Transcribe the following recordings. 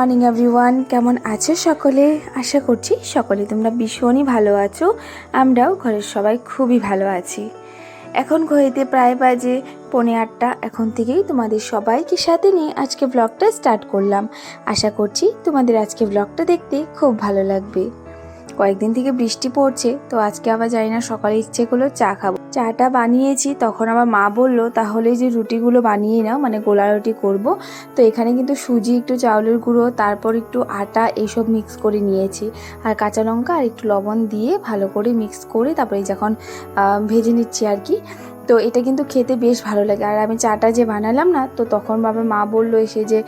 Morning everyone, কেমন আছো সকলে? আশা করছি সকলে তোমরা ভীষণই ভালো আছো। আমরাও ঘরের সবাই খুবই ভালো আছি। এখন ঘড়িতে প্রায় বাজে 8:45। এখন থেকেই তোমাদের সবাইকে সাথে নিয়ে আজকে ব্লগটা স্টার্ট করলাম। আশা করছি তোমাদের আজকে ব্লগটা দেখতে খুব ভালো লাগবে। কয়েকদিন থেকে বৃষ্টি পড়ছে, তো আজকে আবার জানি না সকালে ইচ্ছে করলো চা খাবো। চাটা বানিয়েছি, তখন আমার মা বললো তাহলে যে রুটিগুলো বানিয়ে নাও, মানে গোলা রুটি করব। তো এখানে কিন্তু সুজি, একটু চাউলের গুঁড়ো, তারপর একটু আটা, এইসব মিক্স করে নিয়েছি। আর কাঁচা লঙ্কা আর একটু লবণ দিয়ে ভালো করে মিক্স করে তারপরে যখন ভেজে নিচ্ছি আর কি। তো এটা কিন্তু খেতে বেশ ভালো লাগে। আর আমি চাটা যে বানালাম না, তো তখন বাবা মা বললো এসে যে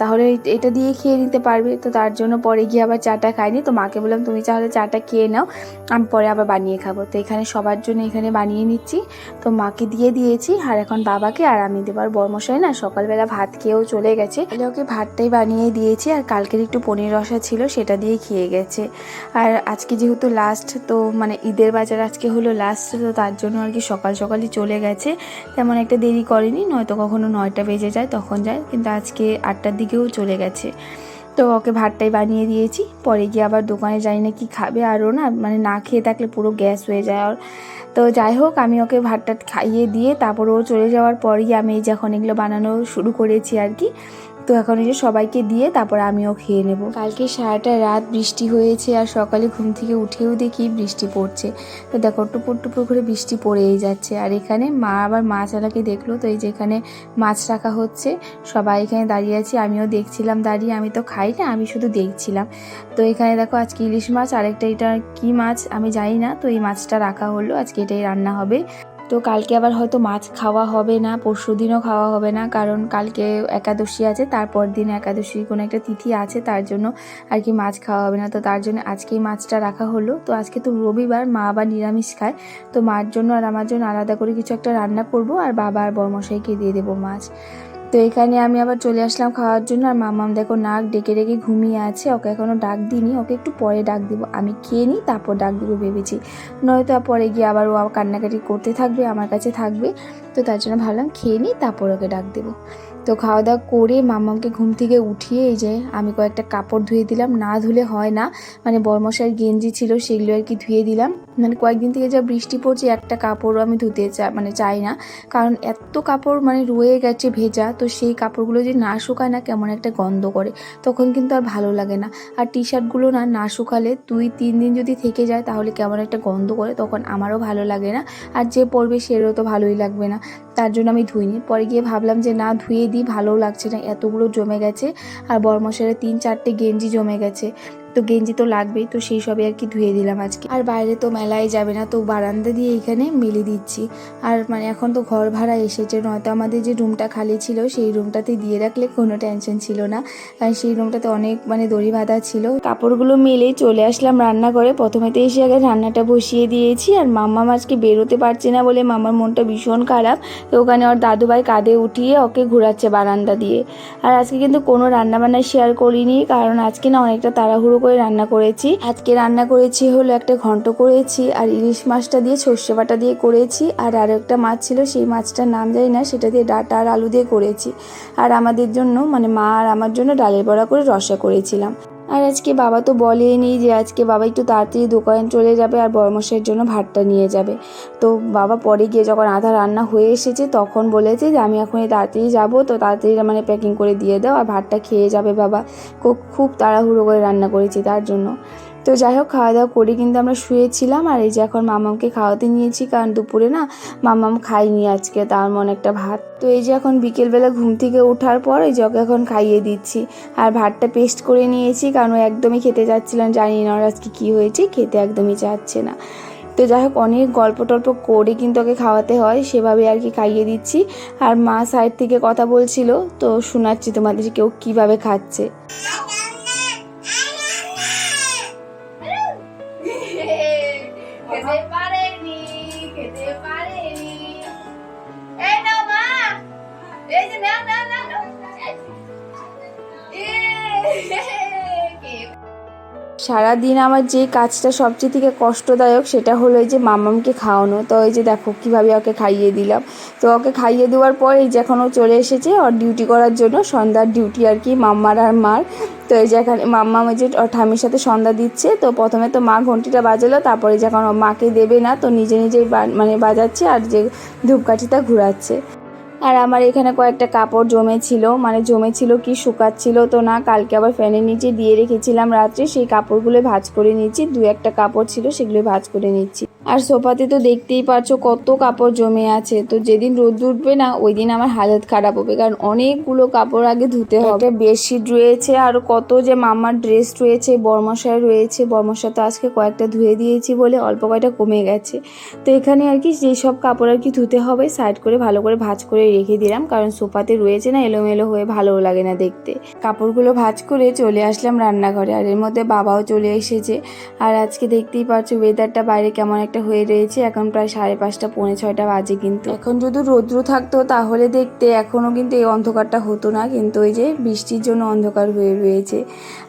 তাহলে এটা দিয়ে খেয়ে নিতে পারবে। তো তার জন্য পরে গিয়ে আবার চাটা খাইনি। তো মাকে বললাম তুমি তাহলে চাটা খেয়ে নাও, আমি পরে আবার বানিয়ে খাবো। তো এখানে সবার জন্য এখানে বানিয়ে নিচ্ছি। তো মাকে দিয়ে দিয়েছি, আর এখন বাবাকে আর আমি দেবার। বরমশাই না সকালবেলা ভাত খেয়েও চলে গেছে, ওকে ভাতটাই বানিয়ে দিয়েছি। আর কালকের একটু পনির রসা ছিল, সেটা দিয়ে খেয়ে গেছে। আর আজকে যেহেতু লাস্ট, তো মানে ঈদের বাজার আজকে হলো লাস্ট, তো তার জন্য আর কি সকাল সকালই চলে গেছে। তেমন একটা দেরি করেনি, নয়তো কখনো 9টা বেজে যায় তখন যায়, কিন্তু আজকে 8টার দিকেও চলে গেছে। তো ওকে ভাতটাই বানিয়ে দিয়েছি। পরে গিয়ে আবার দোকানে যাই না কি খাবে, আরও না মানে না খেয়ে থাকলে পুরো গ্যাস হয়ে যায়। আর তো যাই হোক, আমি ওকে ভাতটা খাইয়ে দিয়ে তারপর ও চলে যাওয়ার পরই আমি এই যখন এগুলো বানানো শুরু করেছি আর কি। তো এখন এই যে সবাইকে দিয়ে তারপর আমিও খেয়ে নেব। কালকে সারাটা রাত বৃষ্টি হয়েছে, আর সকালে ঘুম থেকে উঠেও দেখি বৃষ্টি পড়ছে। তো দেখো টুপুর টুপুর করে বৃষ্টি পড়েই যাচ্ছে। আর এখানে মা আবার মাছ আলাকে দেখলো, তো এই যে এখানে মাছ রাখা হচ্ছে, সবাই এখানে দাঁড়িয়ে আছি, আমিও দেখছিলাম দাঁড়িয়ে। আমি তো খাই না, আমি শুধু দেখছিলাম। তো এখানে দেখো আজকে ইলিশ মাছ, আরেকটা এটা কি মাছ আমি জানি না। তো এই মাছটা রাখা হলো, আজকে এটাই রান্না হবে। তো কালকে আবার হয়তো মাছ খাওয়া হবে না, পরশু দিনও খাওয়া হবে না, কারণ কালকে একাদশী আছে, তারপর দিন একাদশী কোনো একটা তিথি আছে, তার জন্য আর কি মাছ খাওয়া হবে না। তো তার জন্য আজকেই মাছটা রাখা হলো। তো আজকে তো রবিবার, মা আবার নিরামিষ খায়, তো মার জন্য আর আমার জন্য আলাদা করে কিছু একটা রান্না করব, আর বাবা আর বরমশাইকে দিয়ে দেবো মাছ। তো এখানে আমি আবার চলে আসলাম খাওয়ার জন্য। আর মাম্মাম দেখো নাক ডেকে ডেকে ঘুমিয়ে আছে, ওকে এখনও ডাক দিইনি, ওকে একটু পরে ডাক দিব। আমি খেয়ে নিই তারপর ডাক দিব ভেবেছি, নয়তো পরে গিয়ে আবার ও কান্নাকাটি করতে থাকবে, আমার কাছে থাকবে। তো তার জন্য ভাবলাম খেয়ে নিই তারপর ওকে ডাক দেবো। তো খাওয়া দাওয়া করে মাম্মামকে ঘুম থেকে উঠিয়ে এই যে আমি কয়েকটা কাপড় ধুয়ে দিলাম, না ধুলে হয় না, মানে বরমশাইয়ের গেঞ্জি ছিল সেগুলো আর কি ধুয়ে দিলাম। মানে কয়েকদিন থেকে যা বৃষ্টি পড়ছে, একটা কাপড়ও আমি ধুতে চাই না, কারণ এত কাপড় মানে রয়ে গেছে ভেজা। তো সেই কাপড়গুলো যদি না শুকায় না, কেমন একটা গন্ধ করে, তখন কিন্তু আর ভালো লাগে না। আর টি শার্টগুলো না না শুকালে 2-3 দিন যদি থেকে যায়, তাহলে কেমন একটা গন্ধ করে, তখন আমারও ভালো লাগে না, আর যে পরবে সেরও তো ভালোই লাগবে না। তার জন্য আমি ধুইনি। পরে গিয়ে ভাবলাম যে না ধুয়ে দিই, ভালোও লাগছে না, এতগুলো জমে গেছে। আর বরমশাইয়ের 3-4টে গেঞ্জি জমে গেছে, তো গেঞ্জি তো লাগবেই, তো সেই সবই আর কি ধুয়ে দিলাম আজকে। আর বাইরে তো মেলায় যাবে না, তো বারান্দা দিয়ে এখানে মেলে দিচ্ছি। আর মানে এখন তো ঘর ভাড়া এসেছে, নয়তো আমাদের যে রুমটা খালি ছিল সেই রুমটাতে দিয়ে রাখলে কোনো টেনশন ছিল না। আর সেই রুমটাতে অনেক মানে দড়ি বাঁধা ছিল। কাপড়গুলো মেলে চলে আসলাম রান্না করে। প্রথমেতে এসে আগে রান্নাটা বসিয়ে দিয়েছি। আর মাম্মা আজকে বেরোতে পারছে না বলে মামার মনটা ভীষণ খারাপ, তো ওখানে ওর দাদুভাই কাঁধে উঠিয়ে ওকে ঘোরাচ্ছে বারান্দা দিয়ে। আর আজকে কিন্তু কোনো রান্নাবান্না শেয়ার করিনি, কারণ আজকে না অনেকটা তাড়াহুড়ো করে রান্না করেছি। আজকে রান্না করেছি হলো একটা ঘন্ট করেছি, আর ইলিশ মাছটা দিয়ে সর্ষে বাটা দিয়ে করেছি। আর আরও একটা মাছ ছিল, সেই মাছটার নাম জানি না, সেটা দিয়ে ডাঁটা আর আলু দিয়ে করেছি। আর আমাদের জন্য মানে মা আর আমার জন্য ডালের বড়া করে রসা করেছিলাম। আর আজকে বাবা তো বলেনি যে আজকে বাবা একটু তাড়াতাড়ি দোকানে চলে যাবে আর বরমশাইয়ের জন্য ভাতটা নিয়ে যাবে। তো বাবা পরে গিয়ে যখন আধা রান্না হয়ে এসেছে, তখন বলেছে যে আমি এখনই তাড়াতাড়ি যাবো, তো তাড়াতাড়ি মানে প্যাকিং করে দিয়ে দাও, আর ভাতটা খেয়ে যাবে বাবা। খুব তাড়াহুড়ো করে রান্না করেছি তার জন্য। তো যাই হোক, খাওয়া দাওয়া করে কিন্তু আমরা শুয়েছিলাম। আর এই যে এখন মামামকে খাওয়াতে নিয়েছি, কারণ দুপুরে না মামাম খাইনি আজকে, তার মনে একটা ভাত। তো এই যে এখন বিকেলবেলা ঘুম থেকে ওঠার পর এই জকে এখন খাইয়ে দিচ্ছি। আর ভাতটা পেস্ট করে নিয়েছি, কারণ ও একদমই খেতে চাচ্ছিলাম, জানি না ওর আজকে কী হয়েছে, খেতে একদমই চাচ্ছে না। তো যাই হোক, অনেক গল্প টল্প করে কিন্তু ওকে খাওয়াতে হয়, সেভাবে আর কি খাইয়ে দিচ্ছি। আর মা সাইড থেকে কথা বলছিল, তো শোনাচ্ছি তোমাদের কেউ কীভাবে খাচ্ছে। সারাদিন আমার যে কাজটা সবচেয়ে থেকে কষ্টদায়ক সেটা হলো এই যে মাম্মামকে খাওয়ানো। তো এই যে দেখো কীভাবে ওকে খাইয়ে দিলাম। তো ওকে খাইয়ে দেওয়ার পর এই যে এখন ও চলে এসেছে ওর ডিউটি করার জন্য, সন্ধ্যার ডিউটি আর কি, মাম্মার আর মার। তো এই যে এখানে মাম্মাম ওই যে ওর ঠামির সাথে সন্ধ্যা দিচ্ছে। তো প্রথমে তো মা ঘন্টিটা বাজালো, তারপরে যখন মাকে দেবে না তো নিজে নিজেই মানে বাজাচ্ছে আর যে ধূপকাঠিটা ঘুরাচ্ছে। আর আমার এখানে কয়েকটা কাপড় জমেছিল কি শুকাচ্ছিল তো না, কালকে আবার ফ্যানের নিচে দিয়ে রেখেছিলাম রাত্রে, সেই কাপড়গুলো ভাঁজ করে নিচ্ছি। 2-1টা কাপড় ছিল সেগুলো ভাঁজ করে নিচ্ছি। আর সোফাতে তো দেখতেই পাচ্ছ কত কাপড় জমে আছে। তো যেদিন রোদ উঠবে না ওই দিন আমার হালত খারাপ হবে, কারণ অনেকগুলো কাপড় আগে ধুতে হবে। বেডশিট রয়েছে আর কত যে মামার ড্রেস রয়েছে, বর্মশায় রয়েছে। বর্মশা তো আজকে কয়েকটা ধুয়ে দিয়েছি বলে অল্প কয়টা কমে গেছে। তো এখানে আর কি যেসব কাপড় আর কি ধুতে হবে সাইড করে ভালো করে ভাঁজ করে রেখে দিলাম, কারণ সোফাতে রয়েছে না এলোমেলো হয়ে ভালোও লাগে না দেখতে। কাপড়গুলো ভাঁজ করে চলে আসলাম রান্নাঘরে, আর এর মধ্যে বাবাও চলে এসেছে। আর আজকে দেখতেই পাচ্ছ ওয়েদারটা বাইরে কেমন একটা হয়ে রয়েছে। এখন প্রায় 5:30 পৌনে 6টা বাজে, কিন্তু এখন যদি রৌদ্র থাকতো তাহলে দেখতে এখনও কিন্তু এই অন্ধকারটা হতো না, কিন্তু ওই যে বৃষ্টির জন্য অন্ধকার হয়ে রয়েছে।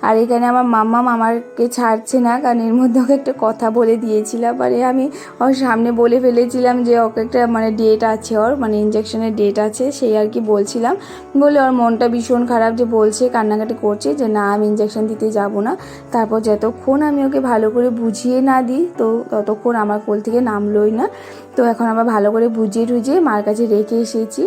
আর এখানে আমার মাম্মাম আমাকে ছাড়ছে না, কারণ এর মধ্যে ওকে একটা কথা বলে দিয়েছিলাম। আমি ওর সামনে বলে ফেলেছিলাম যে ওকে একটা মানে ডেট আছে, ওর মানে ইঞ্জেকশনের ডেট আছে, সেই আর কি বলছিলাম বলে ওর মনটা ভীষণ খারাপ, যে বলছে কান্নাকাটি করছে যে না আমি ইঞ্জেকশন দিতে যাব না। তারপর যতক্ষণ আমি ওকে ভালো করে বুঝিয়ে না দিই তো ততক্ষণ আমার কোল থেকে নামলোই না। তো এখন আবার ভালো করে বুঝিয়ে টুঝিয়ে মার কাছে রেখে এসেছি।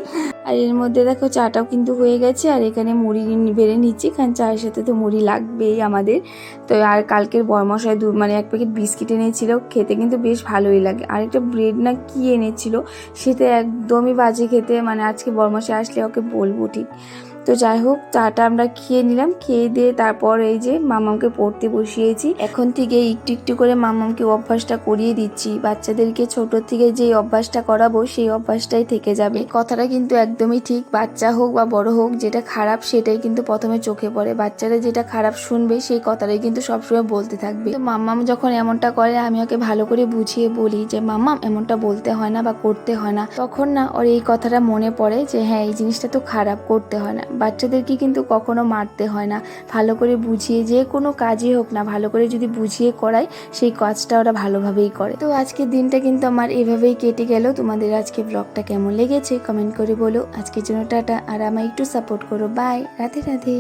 আর এর মধ্যে দেখো চাটাও কিন্তু হয়ে গেছে, আর এখানে মুড়ি বেড়ে নিচ্ছি, কারণ চায়ের সাথে তো মুড়ি লাগবেই আমাদের। তো আর কালকের বরমশায় মানে 1 প্যাকেট বিস্কিট এনেছিল, খেতে কিন্তু বেশ ভালোই লাগে। আর একটা ব্রেড না কি এনেছিল সেটা একদমই বাজে খেতে, মানে আজকে বরমশায় আসলে ওকে বলবো ঠিক। তো যাই হোক চাটা আমরা খেয়ে নিলাম, খেয়ে দিয়ে তারপর এই যে মামামকে পড়তে বসিয়েছি। এখন থেকে একটু একটু করে মামামকে অভ্যাসটা করিয়ে দিচ্ছি। বাচ্চাদেরকে ছোট থেকে যে অভ্যাসটা করাবো সেই অভ্যাসটাই থেকে যাবে। কথাটা কিন্তু একদমই ঠিক, বাচ্চা হোক বা বড় হোক যেটা খারাপ সেটাই কিন্তু প্রথমে চোখে পড়ে। বাচ্চারা যেটা খারাপ শুনবে সেই কথাটাই কিন্তু সবসময় বলতে থাকবে। তো মাম্মাম যখন এমনটা করে আমি ওকে ভালো করে বুঝিয়ে বলি যে মাম্মাম এমনটা বলতে হয় না বা করতে হয় না, তখন না ওর এই কথাটা মনে পড়ে যে হ্যাঁ এই জিনিসটা তো খারাপ, করতে হয় না। বাচ্চাদেরকে কিন্তু কখনো মারতে হয় না, ভালো করে বুঝিয়ে যে কোনো কাজই হোক না ভালো করে যদি বুঝিয়ে করায় সেই কাজটা ওরা ভালোভাবেই করে। তো আজকের দিনটা কিন্তু আমার এভাবেই কেটে গেল। তোমাদের আজকে ব্লগটা কেমন লেগেছে কমেন্ট করে বলো। আজকের জন্য টাটা, আর আমায় একটু সাপোর্ট করো। বাই, রাধে রাধে।